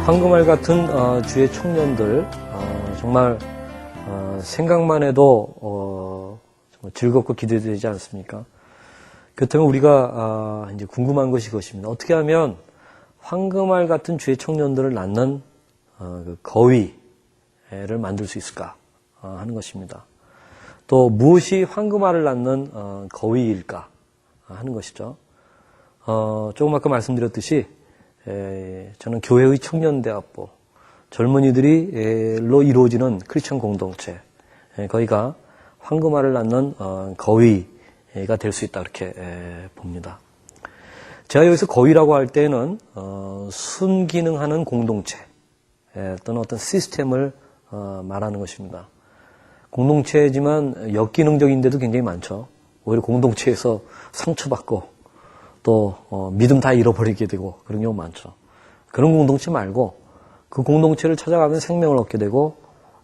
황금알 같은 주의 청년들 정말 생각만 해도 정말 즐겁고 기대되지 않습니까? 그렇다면 우리가 이제 궁금한 것이 그것입니다. 어떻게 하면 황금알 같은 주의 청년들을 낳는 그 거위를 만들 수 있을까 하는 것입니다. 또 무엇이 황금알을 낳는 거위일까 하는 것이죠. 조금 아까 말씀드렸듯이 저는 교회의 청년대학부, 젊은이들로 이루어지는 크리스천 공동체, 거기가 황금알을 낳는 거위가 될 수 있다 그렇게 봅니다. 제가 여기서 거위라고 할 때는 순기능하는 공동체 또는 어떤 시스템을 말하는 것입니다. 공동체지만 역기능적인데도 굉장히 많죠. 오히려 공동체에서 상처받고 또 믿음 다 잃어버리게 되고 그런 경우 많죠. 그런 공동체 말고 그 공동체를 찾아가면 생명을 얻게 되고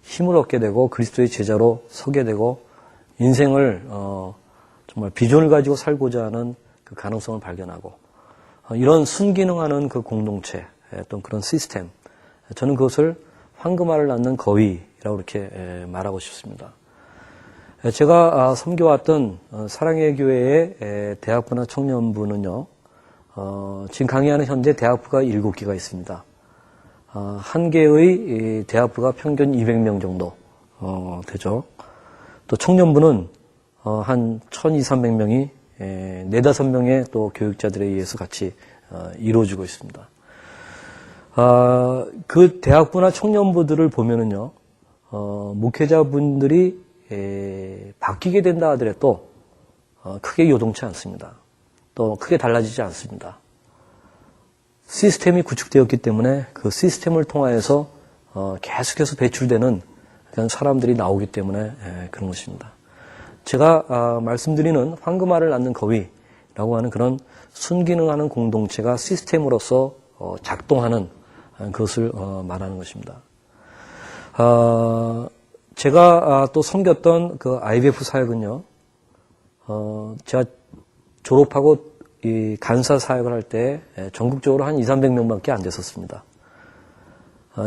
힘을 얻게 되고 그리스도의 제자로 서게 되고 인생을 정말 비전을 가지고 살고자 하는 그 가능성을 발견하고 이런 순기능하는 그 공동체 또 그런 시스템, 저는 그것을 황금알을 낳는 거위라고 이렇게 말하고 싶습니다. 제가 섬겨왔던 사랑의 교회의 대학부나 청년부는요, 지금 강의하는 현재 대학부가 7개가 있습니다. 한 개의 대학부가 평균 200명 정도 되죠. 또 청년부는 한 1200~1300명이 4~5명의 또 교육자들에 의해서 같이 이루어지고 있습니다. 그 대학부나 청년부들을 보면은요, 목회자분들이 바뀌게 된다 하더라도 크게 요동치 않습니다. 또 크게 달라지지 않습니다. 시스템이 구축되었기 때문에 그 시스템을 통하여서 계속해서 배출되는 그런 사람들이 나오기 때문에 그런 것입니다. 제가 말씀드리는 황금알을 낳는 거위라고 하는 그런 순기능하는 공동체가 시스템으로서 작동하는 그것을 말하는 것입니다. 제가 또 섬겼던 그 IBF 사역은요, 제가 졸업하고 이 간사 사역을 할 때 전국적으로 한 200~300명밖에 안 됐었습니다.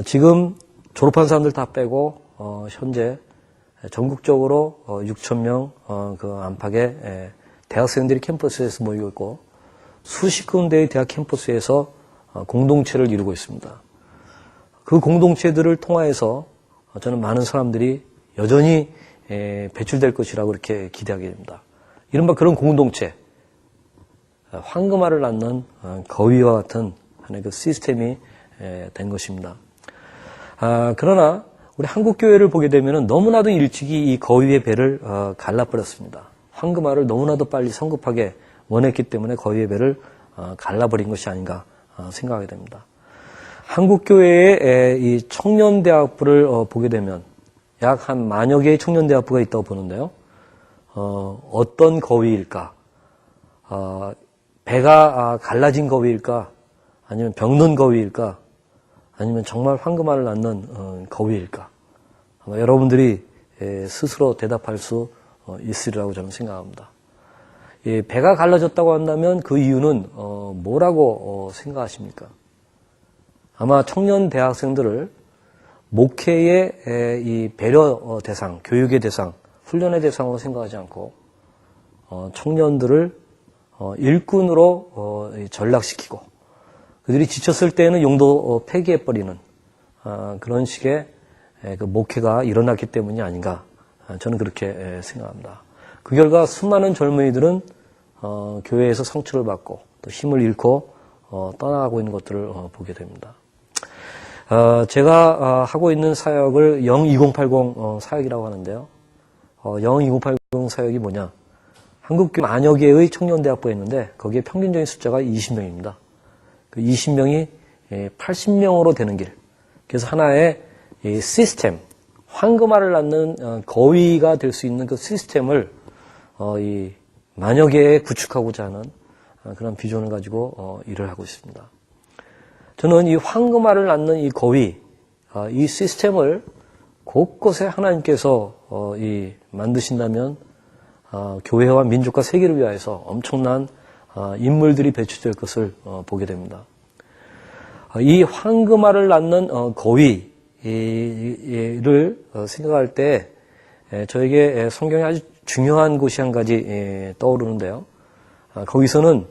지금 졸업한 사람들 다 빼고 현재 전국적으로 6,000명 그 안팎의 대학생들이 캠퍼스에서 모이고 있고 수십 군데의 대학 캠퍼스에서 공동체를 이루고 있습니다. 그 공동체들을 통하여서 저는 많은 사람들이 여전히 배출될 것이라고 이렇게 기대하게 됩니다. 이른바 그런 공동체, 황금알을 낳는 거위와 같은 하나의 그 시스템이 된 것입니다. 그러나 우리 한국교회를 보게 되면 너무나도 일찍이 이 거위의 배를 갈라버렸습니다. 황금알을 너무나도 빨리 성급하게 원했기 때문에 거위의 배를 갈라버린 것이 아닌가 생각하게 됩니다. 한국교회의 이 청년대학부를 보게 되면 약 한 10,000여 개의 청년대학부가 있다고 보는데요. 어떤 거위일까? 배가 갈라진 거위일까? 아니면 병든 거위일까? 아니면 정말 황금알을 낳는 거위일까? 아마 여러분들이 스스로 대답할 수 있으리라고 저는 생각합니다. 배가 갈라졌다고 한다면 그 이유는 뭐라고 생각하십니까? 아마 청년 대학생들을 목회의 이 배려 대상, 교육의 대상, 훈련의 대상으로 생각하지 않고 청년들을 일꾼으로 전락시키고 그들이 지쳤을 때는 용도 폐기해버리는 그런 식의 그 목회가 일어났기 때문이 아닌가 저는 그렇게 생각합니다. 그 결과 수많은 젊은이들은 교회에서 상처를 받고 또 힘을 잃고 떠나가고 있는 것들을 보게 됩니다. 제가 하고 있는 사역을 영2080 사역이라고 하는데요. 영2080 사역이 뭐냐? 한국교회 10,000여 개의 청년대학부가 있는데 거기에 평균적인 숫자가 20명입니다. 그 20명이 80명으로 되는 길. 그래서 하나의 시스템, 황금알을 낳는 거위가 될 수 있는 그 시스템을 이 10,000여 개에 구축하고자 하는 그런 비전을 가지고 일을 하고 있습니다. 저는 이 황금알을 낳는 이 거위, 이 시스템을 곳곳에 하나님께서 만드신다면 교회와 민족과 세계를 위하여서 엄청난 인물들이 배출될 것을 보게 됩니다. 이 황금알을 낳는 거위를 생각할 때 저에게 성경에 아주 중요한 곳이 한 가지 떠오르는데요. 거기서는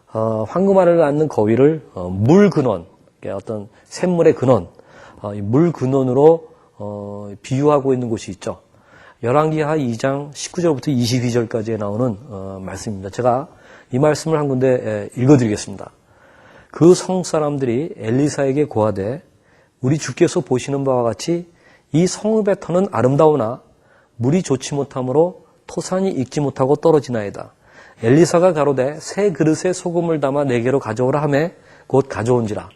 황금알을 낳는 거위를 물 근원, 어떤 샘물의 근원, 물 근원으로 비유하고 있는 곳이 있죠. 열왕기하 2장 19절부터 22절까지에 나오는 말씀입니다. 제가 이 말씀을 한 군데 읽어드리겠습니다. 그 성 사람들이 엘리사에게 고하되 우리 주께서 보시는 바와 같이 이 성읍의 터는 아름다우나 물이 좋지 못하므로 토산이 익지 못하고 떨어지나이다. 엘리사가 가로되 새 그릇에 소금을 담아 내게로 가져오라 하매 곧 가져온지라.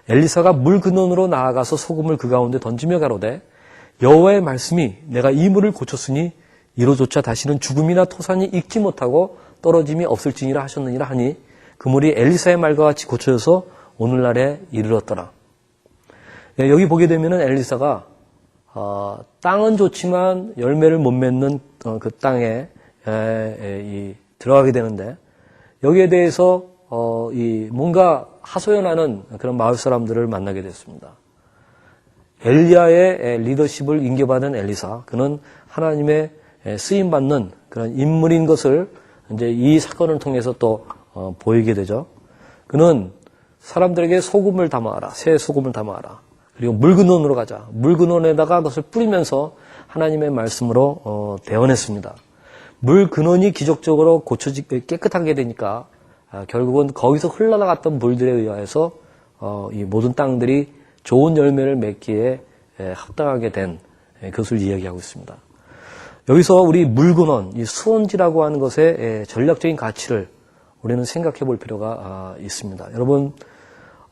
엘리사가 물 근원으로 나아가서 소금을 그 가운데 던지며 가로되 여호와의 말씀이 내가 이 물을 고쳤으니 이로조차 다시는 죽음이나 토산이 익지 못하고 떨어짐이 없을지니라 하셨느니라 하니 그 물이 엘리사의 말과 같이 고쳐져서 오늘날에 이르렀더라. 여기 보게 되면은 엘리사가 땅은 좋지만 열매를 못 맺는 그 땅에 들어가게 되는데 여기에 대해서 뭔가 하소연하는 그런 마을 사람들을 만나게 됐습니다. 엘리야의 리더십을 인계받은 엘리사, 그는 하나님의 쓰임 받는 그런 인물인 것을 이제 이 사건을 통해서 또 보이게 되죠. 그는 사람들에게 소금을 담아라, 새 소금을 담아라. 그리고 물근원으로 가자. 물근원에다가 그것을 뿌리면서 하나님의 말씀으로 대언했습니다. 물근원이 기적적으로 깨끗하게 되니까 결국은 거기서 흘러나갔던 물들에 의해서 이 모든 땅들이 좋은 열매를 맺기에 합당하게 된 그것을 이야기하고 있습니다. 여기서 우리 물근원, 이 수원지라고 하는 것의 전략적인 가치를 우리는 생각해 볼 필요가 있습니다. 여러분,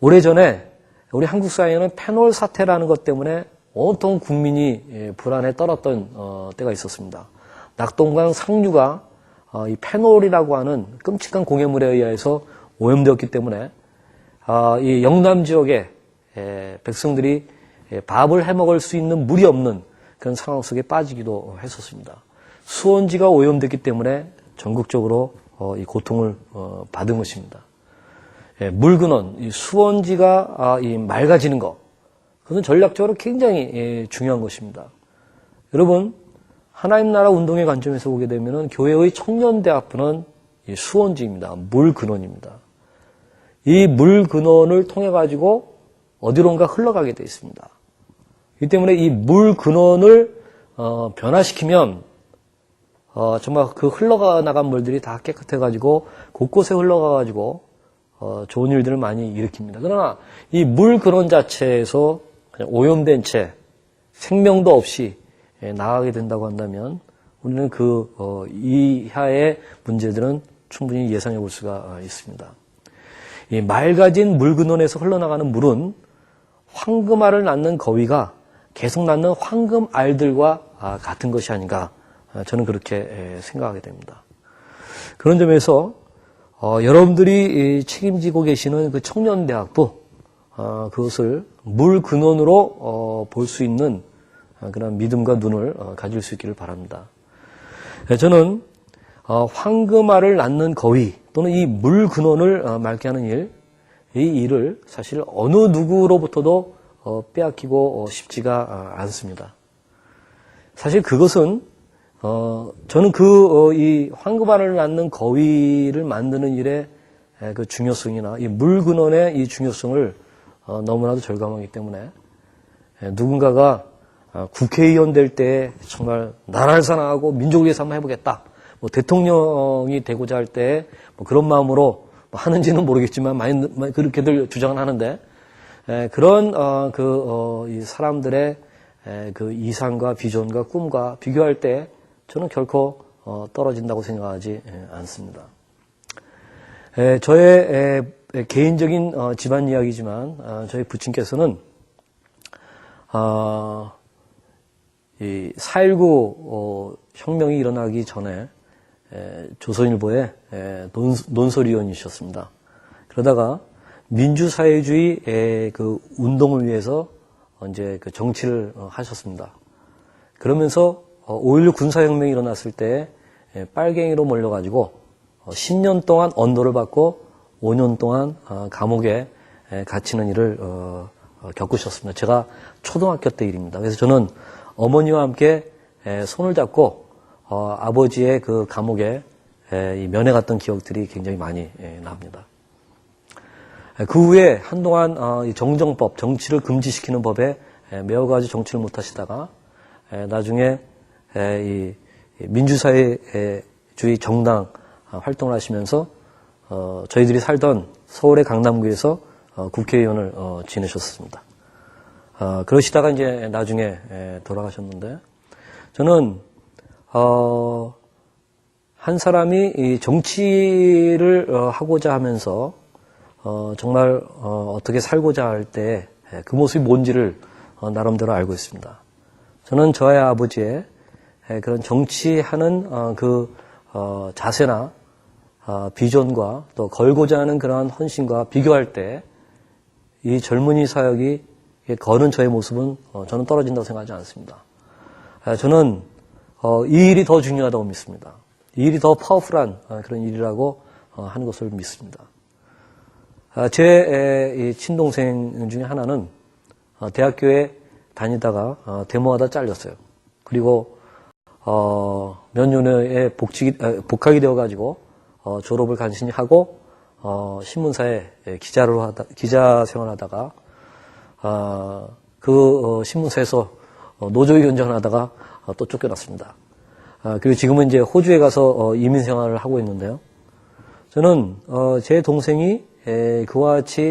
오래전에 우리 한국 사회에는 페놀 사태라는 것 때문에 온통 국민이 불안에 떨었던 때가 있었습니다. 낙동강 상류가 이 페놀이라고 하는 끔찍한 공해물에 의해서 오염되었기 때문에 이 영남 지역에 백성들이 밥을 해먹을 수 있는 물이 없는 그런 상황 속에 빠지기도 했었습니다. 수원지가 오염됐기 때문에 전국적으로 이 고통을 받은 것입니다. 물근원, 이 수원지가 맑아지는 것, 그것은 전략적으로 굉장히 중요한 것입니다. 여러분, 하나님 나라 운동의 관점에서 보게 되면 교회의 청년대학부는 이 수원지입니다. 물근원입니다. 이 물근원을 통해 가지고 어디론가 흘러가게 되어 있습니다. 이 때문에 이 물근원을 변화시키면 정말 그 흘러나간 물들이 다 깨끗해가지고 곳곳에 흘러가가지고 좋은 일들을 많이 일으킵니다. 그러나 이 물 근원 자체에서 그냥 오염된 채 생명도 없이 나가게 된다고 한다면 우리는 그 이하의 문제들은 충분히 예상해 볼 수가 있습니다. 이 맑아진 물 근원에서 흘러나가는 물은 황금알을 낳는 거위가 계속 낳는 황금알들과 같은 것이 아닌가, 저는 그렇게 생각하게 됩니다. 그런 점에서 여러분들이 책임지고 계시는 그 청년대학부, 그것을 물 근원으로 볼 수 있는 그런 믿음과 눈을 가질 수 있기를 바랍니다. 저는 황금알을 낳는 거위 또는 이 물 근원을 맑게 하는 일, 이 일을 사실 어느 누구로부터도 빼앗기고 싶지가 않습니다. 사실 그것은 저는 이 황금알을 낳는 거위를 만드는 일의 그 중요성이나 이 물 근원의 이 중요성을 너무나도 절감하기 때문에 누군가가 국회의원 될 때 정말 나라를 사랑하고 민족을 위해서 한번 해보겠다. 뭐 대통령이 되고자 할 때 뭐 그런 마음으로 뭐 하는지는 모르겠지만 많이 그렇게들 주장을 하는데 그런 이 사람들의 그 이상과 비전과 꿈과 비교할 때 저는 결코 떨어진다고 생각하지 않습니다. 저의 개인적인 집안 이야기지만 저희 부친께서는 이 4.19 혁명이 일어나기 전에 조선일보의 논설위원이셨습니다. 그러다가 민주사회주의 그 운동을 위해서 이제 그 정치를 하셨습니다. 그러면서 5.16 군사혁명이 일어났을 때 빨갱이로 몰려가지고 10년 동안 언도를 받고 5년 동안 감옥에 갇히는 일을 겪으셨습니다. 제가 초등학교 때 일입니다. 그래서 저는 어머니와 함께 손을 잡고 아버지의 그 감옥에 면회 갔던 기억들이 굉장히 많이 납니다. 그 후에 한동안 이 정정법, 정치를 금지시키는 법에 매어가지고 정치를 못하시다가 나중에 이 민주사회주의 정당 활동을 하시면서 저희들이 살던 서울의 강남구에서 국회의원을 지내셨습니다. 그러시다가 이제 나중에 돌아가셨는데 저는 한 사람이 이 정치를 하고자 하면서 정말 어떻게 살고자 할 때 그 모습이 뭔지를 나름대로 알고 있습니다. 저는 저의 아버지의 그런 정치하는 그 자세나 비전과 또 걸고자 하는 그러한 헌신과 비교할 때 이 젊은이 사역이 거는 저의 모습은 저는 떨어진다고 생각하지 않습니다. 저는 이 일이 더 중요하다고 믿습니다. 이 일이 더 파워풀한 그런 일이라고 하는 것을 믿습니다. 제 친동생 중에 하나는 대학교에 다니다가 데모하다 잘렸어요. 그리고 몇 년 후에 복학이 되어가지고 졸업을 간신히 하고 신문사에 기자 생활하다가 그 신문사에서 노조위원장을 하다가 또 쫓겨났습니다. 그리고 지금은 이제 호주에 가서 이민 생활을 하고 있는데요. 저는 제 동생이 그와 같이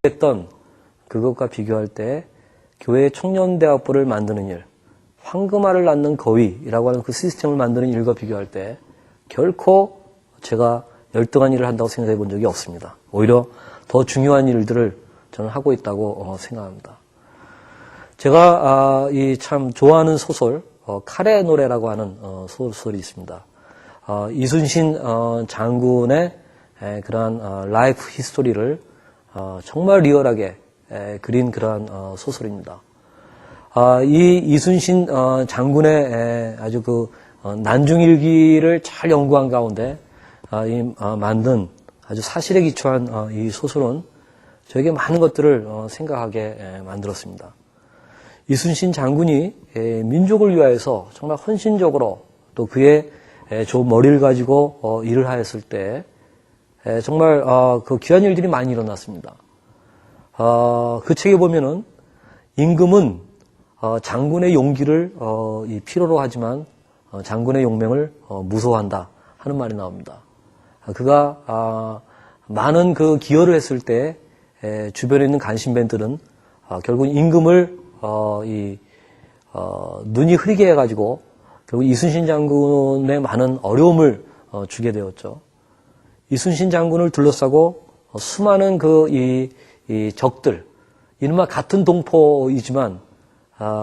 일했던 그것과 비교할 때 교회 청년대학부를 만드는 일, 황금알을 낳는 거위라고 하는 그 시스템을 만드는 일과 비교할 때 결코 제가 열등한 일을 한다고 생각해 본 적이 없습니다. 오히려 더 중요한 일들을 저는 하고 있다고 생각합니다. 제가 참 좋아하는 소설 칼의 노래라고 하는 소설이 있습니다. 이순신 장군의 그러한 라이프 히스토리를 정말 리얼하게 그린 그러한 소설입니다. 이 이순신 장군의 아주 그 난중일기를 잘 연구한 가운데 만든 아주 사실에 기초한 이 소설은 저에게 많은 것들을 생각하게 만들었습니다. 이순신 장군이 민족을 위하여서 정말 헌신적으로 또 그의 좋은 머리를 가지고 일을 하였을 때 정말 그 귀한 일들이 많이 일어났습니다. 그 책에 보면은 임금은 장군의 용기를 필요로 하지만 장군의 용맹을 무서워한다 하는 말이 나옵니다. 그가 많은 그 기여를 했을 때 주변에 있는 간신배들은 결국 임금을 눈이 흐리게 해가지고 결국 이순신 장군의 많은 어려움을 주게 되었죠. 이순신 장군을 둘러싸고 수많은 이 적들, 이른바 같은 동포이지만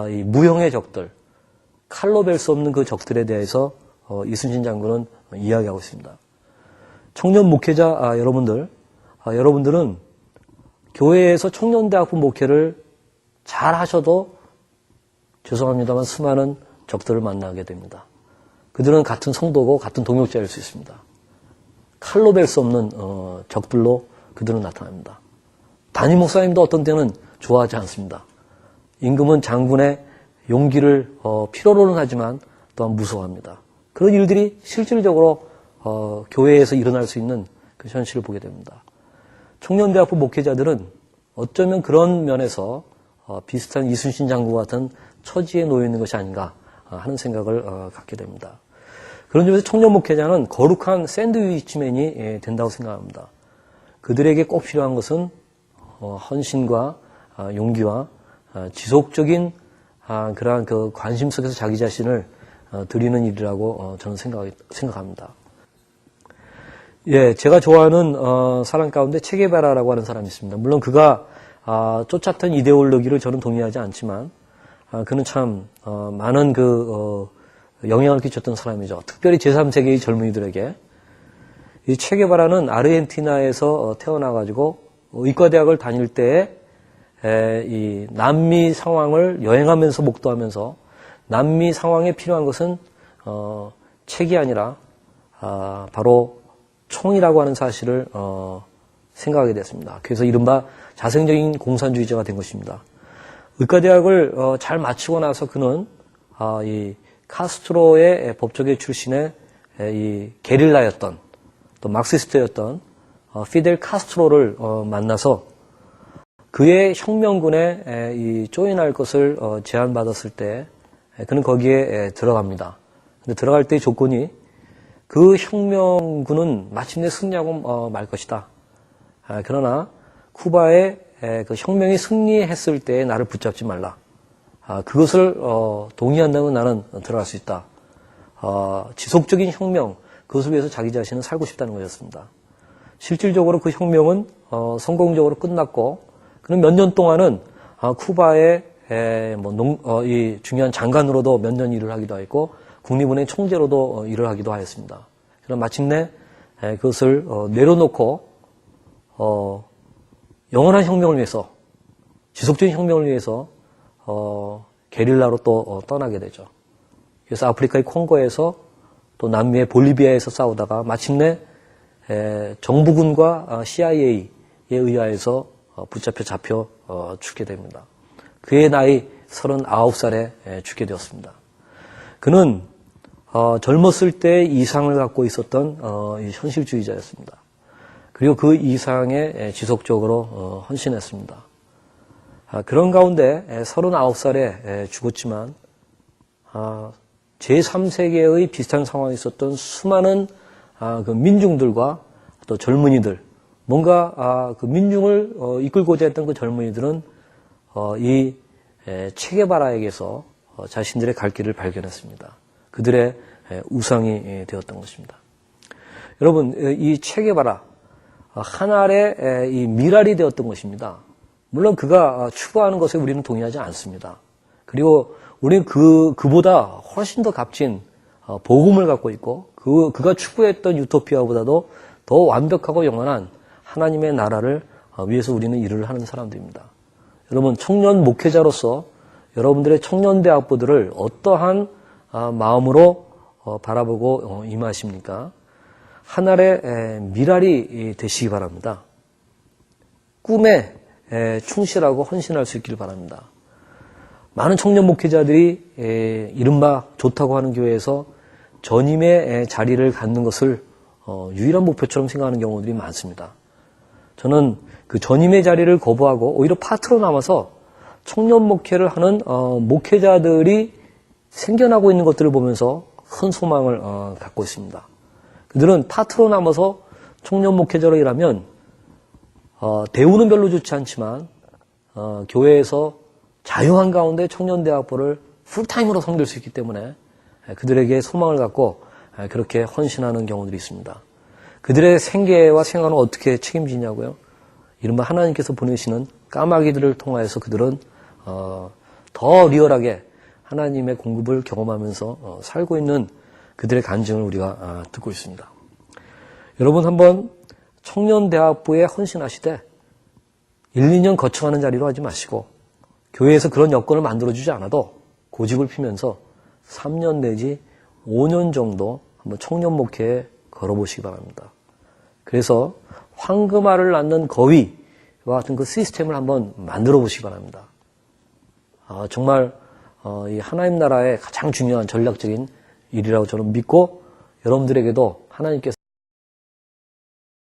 이 무형의 적들, 칼로 벨 수 없는 그 적들에 대해서 이순신 장군은 이야기하고 있습니다. 청년 목회자 여러분들은 교회에서 청년대학부 목회를 잘 하셔도 죄송합니다만 수많은 적들을 만나게 됩니다. 그들은 같은 성도고 같은 동역자일 수 있습니다. 칼로 벨 수 없는 적들로 그들은 나타납니다. 담임 목사님도 어떤 때는 좋아하지 않습니다. 임금은 장군의 용기를 필요로는 하지만 또한 무서워합니다. 그런 일들이 실질적으로 교회에서 일어날 수 있는 그 현실을 보게 됩니다. 청년대학부 목회자들은 어쩌면 그런 면에서 비슷한 이순신 장군 같은 처지에 놓여 있는 것이 아닌가 하는 생각을 갖게 됩니다. 그런 점에서 청년 목회자는 거룩한 샌드위치맨이 된다고 생각합니다. 그들에게 꼭 필요한 것은 헌신과 용기와 지속적인 그러한 그 관심 속에서 자기 자신을 드리는 일이라고 저는 생각합니다. 예, 제가 좋아하는 사람 가운데 체게바라라고 하는 사람이 있습니다. 물론 그가 쫓았던 이데올로기를 저는 동의하지 않지만 그는 참 많은 영향을 끼쳤던 사람이죠. 특별히 제3세계의 젊은이들에게. 이 체게바라는 아르헨티나에서 태어나가지고 의과대학을 다닐 때에 이 남미 상황을 여행하면서 목도하면서 남미 상황에 필요한 것은 책이 아니라 바로 총이라고 하는 사실을 생각하게 됐습니다. 그래서 이른바 자생적인 공산주의자가 된 것입니다. 의과대학을 잘 마치고 나서 그는 이 카스트로의 법조계 출신의 이 게릴라였던 또 마크시스트였던 피델 카스트로를 만나서 그의 혁명군에 이 조인할 것을 제안받았을 때 그는 거기에 들어갑니다. 근데 들어갈 때의 조건이 그 혁명군은 마침내 승리하고 말 것이다. 그러나 쿠바의 그 혁명이 승리했을 때 나를 붙잡지 말라. 그것을 동의한다면 나는 들어갈 수 있다. 지속적인 혁명, 그것을 위해서 자기 자신은 살고 싶다는 것이었습니다. 실질적으로 그 혁명은 성공적으로 끝났고 그는 몇 년 동안은 쿠바의 이 중요한 장관으로도 몇 년 일을 하기도 했고 국립은행 총재로도 일을 하기도 하였습니다. 그러나 마침내 그것을 내려놓고 영원한 혁명을 위해서, 지속적인 혁명을 위해서 게릴라로 또 떠나게 되죠. 그래서 아프리카의 콩고에서 또 남미의 볼리비아에서 싸우다가 마침내 정부군과 CIA에 의하여서 잡혀 죽게 됩니다. 그의 나이 39살에 죽게 되었습니다. 그는 젊었을 때 이상을 갖고 있었던 현실주의자였습니다. 그리고 그 이상에 지속적으로 헌신했습니다. 그런 가운데 39살에 죽었지만 제3세계의 비슷한 상황에 있었던 수많은 그 민중들과 또 젊은이들, 뭔가 그 민중을 이끌고자 했던 그 젊은이들은 이 체게바라에게서 자신들의 갈 길을 발견했습니다. 그들의 우상이 되었던 것입니다. 여러분, 이 체게바라, 한 알의 이 미랄이 되었던 것입니다. 물론 그가 추구하는 것에 우리는 동의하지 않습니다. 그리고 우리는 그보다 훨씬 더 값진 복음을 갖고 있고 그가 추구했던 유토피아보다도 더 완벽하고 영원한 하나님의 나라를 위해서 우리는 일을 하는 사람들입니다. 여러분, 청년 목회자로서 여러분들의 청년대학부들을 어떠한 마음으로 바라보고 임하십니까? 하늘의 미랄이 되시기 바랍니다. 꿈에 충실하고 헌신할 수 있기를 바랍니다. 많은 청년 목회자들이 이른바 좋다고 하는 교회에서 전임의 자리를 갖는 것을 유일한 목표처럼 생각하는 경우들이 많습니다. 저는 그 전임의 자리를 거부하고 오히려 파트로 남아서 청년 목회를 하는 목회자들이 생겨나고 있는 것들을 보면서 큰 소망을 갖고 있습니다. 그들은 파트로 남아서 청년 목회자로 일하면 대우는 별로 좋지 않지만 교회에서 자유한 가운데 청년대학부를 풀타임으로 섬길 수 있기 때문에 그들에게 소망을 갖고 그렇게 헌신하는 경우들이 있습니다. 그들의 생계와 생활은 어떻게 책임지냐고요? 이른바 하나님께서 보내시는 까마귀들을 통하여서 그들은 더 리얼하게 하나님의 공급을 경험하면서 살고 있는 그들의 간증을 우리가 듣고 있습니다. 여러분, 한번 청년대학부에 헌신하시되 1, 2년 거쳐가는 자리로 하지 마시고 교회에서 그런 여건을 만들어주지 않아도 고집을 피면서 3년 내지 5년 정도 한번 청년 목회에 걸어보시기 바랍니다. 그래서 황금알을 낳는 거위와 같은 그 시스템을 한번 만들어 보시기 바랍니다. 정말 이 하나님 나라의 가장 중요한 전략적인 일이라고 저는 믿고 여러분들에게도 하나님께서